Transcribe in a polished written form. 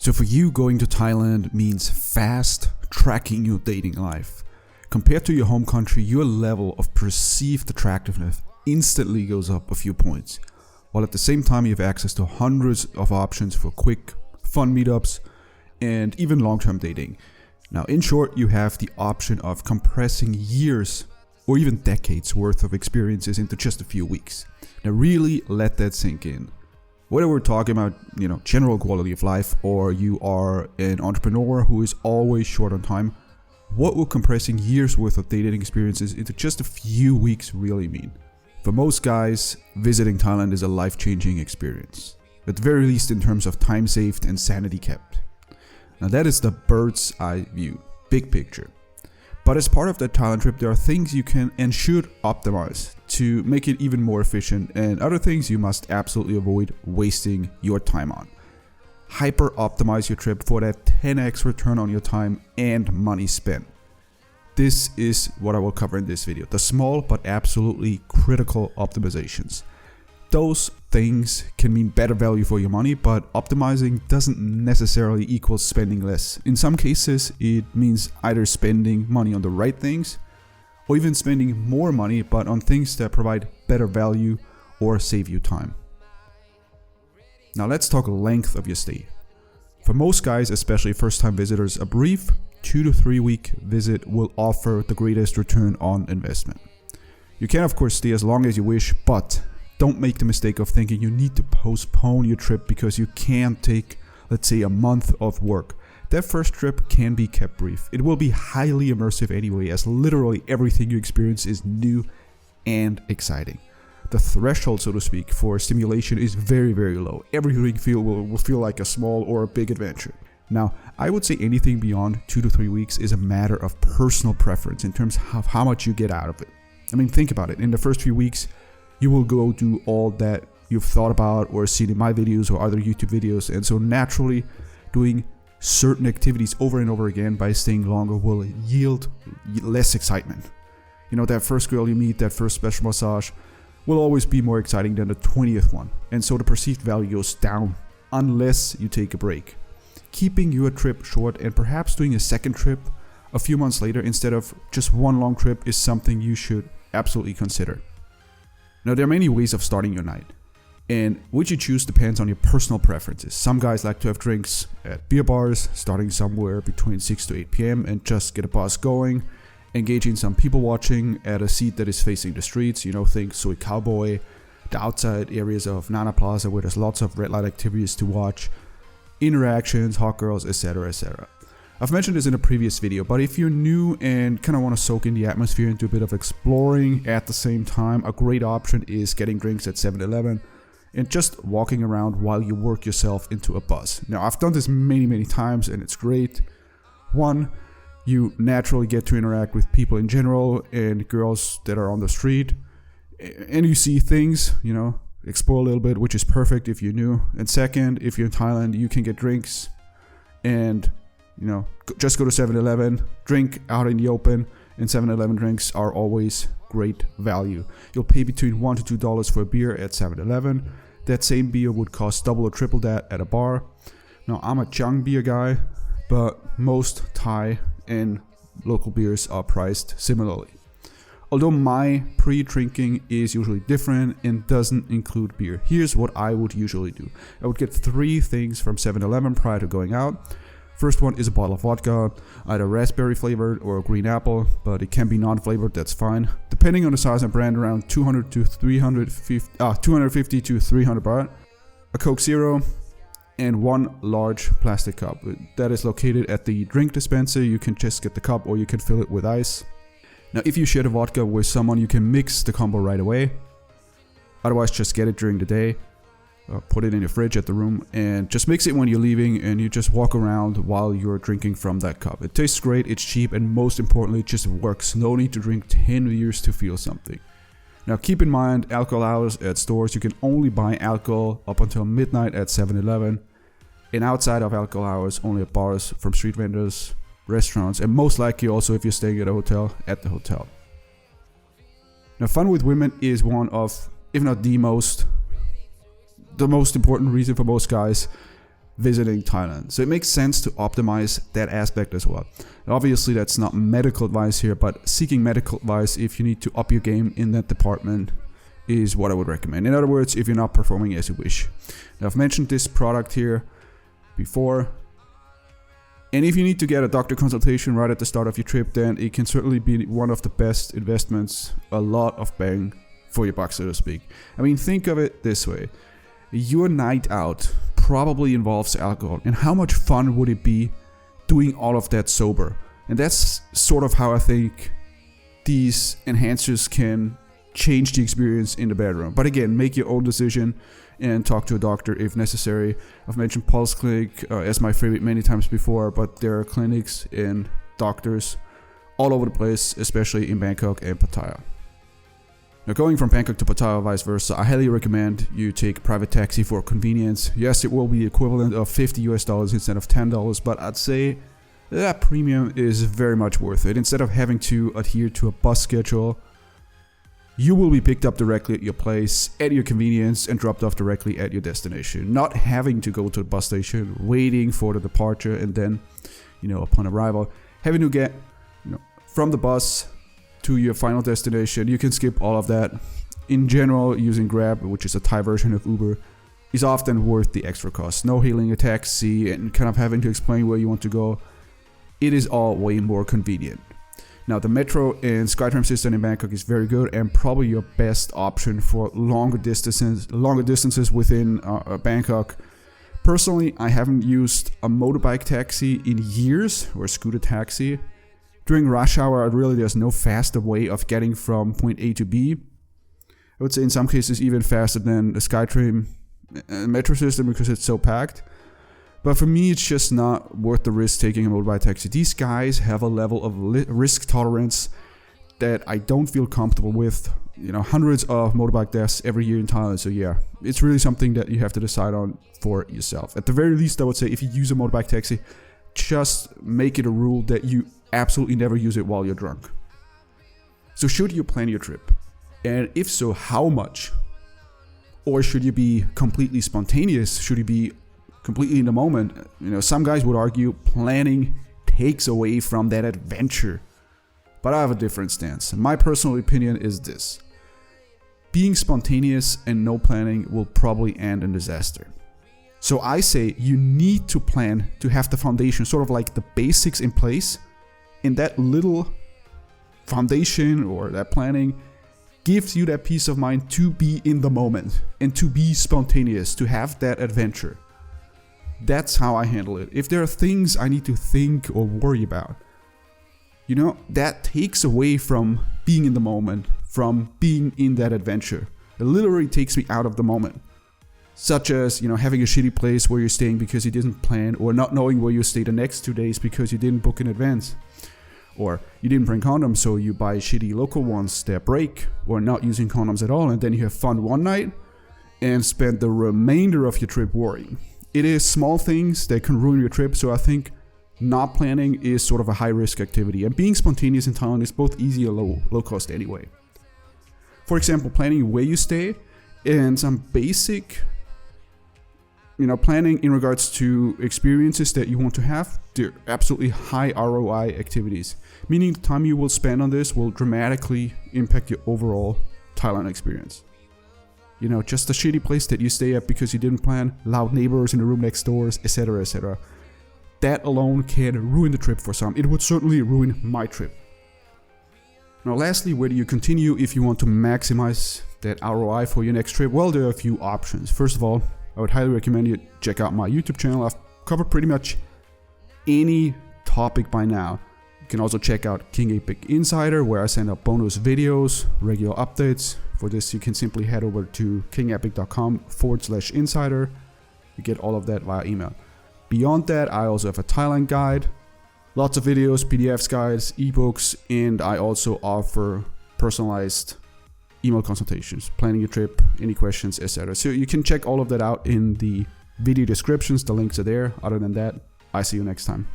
So for you, going to Thailand means fast tracking your dating life. Compared to your home country, your level of perceived attractiveness instantly goes up a few points, while at the same time you have access to hundreds of options for quick, fun meetups and even long-term dating. Now, in short, you have the option of compressing years or even decades worth of experiences into just a few weeks. Now, really let that sink in. Whether we're talking about, general quality of life, or you are an entrepreneur who is always short on time, what will compressing years worth of dating experiences into just a few weeks really mean? For most guys, visiting Thailand is a life-changing experience, at the very least in terms of time saved and sanity kept. Now that is the bird's eye view, big picture. But as part of that Thailand trip, there are things you can and should optimize to make it even more efficient, and other things you must absolutely avoid wasting your time on. Hyper optimize your trip for that 10x return on your time and money spent. This is what I will cover in this video, the small but absolutely critical optimizations. Those things can mean better value for your money, but optimizing doesn't necessarily equal spending less. In some cases, it means either spending money on the right things, or even spending more money but on things that provide better value or save you time. Now let's talk length of your stay. For most guys, especially first-time visitors, a brief 2 to 3 week visit will offer the greatest return on investment. You can of course stay as long as you wish, but don't make the mistake of thinking you need to postpone your trip because you can't take, let's say, a month of work. That first trip can be kept brief. It will be highly immersive anyway, as literally everything you experience is new and exciting. The threshold, so to speak, for stimulation is very, very low. Everything will feel like a small or a big adventure. Now, I would say anything beyond 2 to 3 weeks is a matter of personal preference in terms of how much you get out of it. I mean, think about it. In the first few weeks, you will go do all that you've thought about or seen in my videos or other YouTube videos, and so naturally doing certain activities over and over again by staying longer will yield less excitement. That first girl you meet, that first special massage will always be more exciting than the 20th one, and so the perceived value goes down unless you take a break. Keeping your trip short and perhaps doing a second trip a few months later instead of just one long trip is something you should absolutely consider. Now, there are many ways of starting your night, and which you choose depends on your personal preferences. Some guys like to have drinks at beer bars, starting somewhere between 6 to 8 p.m. and just get a buzz going, engaging some people watching at a seat that is facing the streets, think Soy Cowboy, the outside areas of Nana Plaza where there's lots of red light activities to watch, interactions, hot girls, etc., etc. I've mentioned this in a previous video, but if you're new and kind of want to soak in the atmosphere and do a bit of exploring at the same time, a great option is getting drinks at 7-Eleven and just walking around while you work yourself into a buzz. Now, I've done this many times and it's great. One, you naturally get to interact with people in general and girls that are on the street, and you see things, explore a little bit, which is perfect if you're new. And second, if you're in Thailand, you can get drinks and just go to 7-Eleven, drink out in the open, and 7-Eleven drinks are always great value. You'll pay between $1 to $2 for a beer at 7-Eleven. That same beer would cost double or triple that at a bar. Now, I'm a Chang beer guy, but most Thai and local beers are priced similarly. Although my pre-drinking is usually different and doesn't include beer, here's what I would usually do. I would get 3 things from 7-Eleven prior to going out. First one is a bottle of vodka, either raspberry flavored or green apple, but it can be non-flavored, that's fine. Depending on the size and brand, around 250 to 300 baht. A Coke Zero, and 1 large plastic cup. That is located at the drink dispenser. You can just get the cup or you can fill it with ice. Now, if you share the vodka with someone, you can mix the combo right away. Otherwise, just get it during the day. Put it in your fridge at the room and just mix it when you're leaving, and you just walk around while you're drinking from that cup. It tastes great, it's cheap, and most importantly, it just works. No need to drink 10 beers to feel something. Now, keep in mind, alcohol hours at stores, you can only buy alcohol up until midnight at 7-Eleven. And outside of alcohol hours, only at bars, from street vendors, restaurants, and most likely also if you're staying at a hotel, at the hotel. Now, fun with women is one of, if not the most important reason for most guys visiting Thailand. So it makes sense to optimize that aspect as well. Obviously, that's not medical advice here, but seeking medical advice if you need to up your game in that department is what I would recommend. In other words, if you're not performing as you wish. Now, I've mentioned this product here before. And if you need to get a doctor consultation right at the start of your trip, then it can certainly be one of the best investments, a lot of bang for your buck, so to speak. I mean, think of it this way. Your night out probably involves alcohol, and how much fun would it be doing all of that sober? And that's sort of how I think these enhancers can change the experience in the bedroom. But again, make your own decision and talk to a doctor if necessary. I've mentioned Pulse Clinic as my favorite many times before, but there are clinics and doctors all over the place, especially in Bangkok and Pattaya. Now, going from Bangkok to Pattaya, vice versa, I highly recommend you take a private taxi for convenience. Yes, it will be equivalent of $50 instead of $10, but I'd say that premium is very much worth it. Instead of having to adhere to a bus schedule, you will be picked up directly at your place, at your convenience, and dropped off directly at your destination. Not having to go to the bus station, waiting for the departure, and then, upon arrival, having to get, from the bus to your final destination. You can skip all of that. In general, using Grab, which is a Thai version of Uber, is often worth the extra cost. No hailing a taxi and kind of having to explain where you want to go. It is all way more convenient. Now, the metro and SkyTram system in Bangkok is very good and probably your best option for longer distances within Bangkok. Personally, I haven't used a motorbike taxi in years, or a scooter taxi. During rush hour, there's no faster way of getting from point A to B. I would say in some cases even faster than the SkyTram metro system because it's so packed. But for me, it's just not worth the risk taking a motorbike taxi. These guys have a level of risk tolerance that I don't feel comfortable with. Hundreds of motorbike deaths every year in Thailand. So yeah, it's really something that you have to decide on for yourself. At the very least, I would say if you use a motorbike taxi, just make it a rule that you absolutely never use it while you're drunk. So should you plan your trip? And if so, how much? Or should you be completely spontaneous? Should you be completely in the moment? Some guys would argue planning takes away from that adventure. But I have a different stance. My personal opinion is this. Being spontaneous and no planning will probably end in disaster. So I say you need to plan to have the foundation, sort of like the basics in place. And that little foundation or that planning gives you that peace of mind to be in the moment and to be spontaneous, to have that adventure. That's how I handle it. If there are things I need to think or worry about, that takes away from being in the moment, from being in that adventure. It literally takes me out of the moment. Such as, having a shitty place where you're staying because you didn't plan, or not knowing where you stay the next 2 days because you didn't book in advance. Or you didn't bring condoms, so you buy shitty local ones that break, or not using condoms at all, and then you have fun one night and spend the remainder of your trip worrying. It is small things that can ruin your trip, so I think not planning is sort of a high-risk activity. And being spontaneous in Thailand is both easy and low cost anyway. For example, planning where you stay and some basic planning in regards to experiences that you want to have, they're absolutely high ROI activities. Meaning the time you will spend on this will dramatically impact your overall Thailand experience. Just a shitty place that you stay at because you didn't plan, loud neighbors in the room next door, etc., etc. That alone can ruin the trip for some. It would certainly ruin my trip. Now lastly, where do you continue if you want to maximize that ROI for your next trip? Well, there are a few options. First of all, I would highly recommend you check out my YouTube channel. I've covered pretty much any topic by now. You can also check out King Epic Insider, where I send out bonus videos, regular updates. For this, you can simply head over to kingepic.com/insider. You get all of that via email. Beyond that, I also have a Thailand guide, lots of videos, PDFs, guides, ebooks, and I also offer personalized email consultations, planning your trip, any questions, etc. So you can check all of that out in the video descriptions. The links are there. Other than that, I see you next time.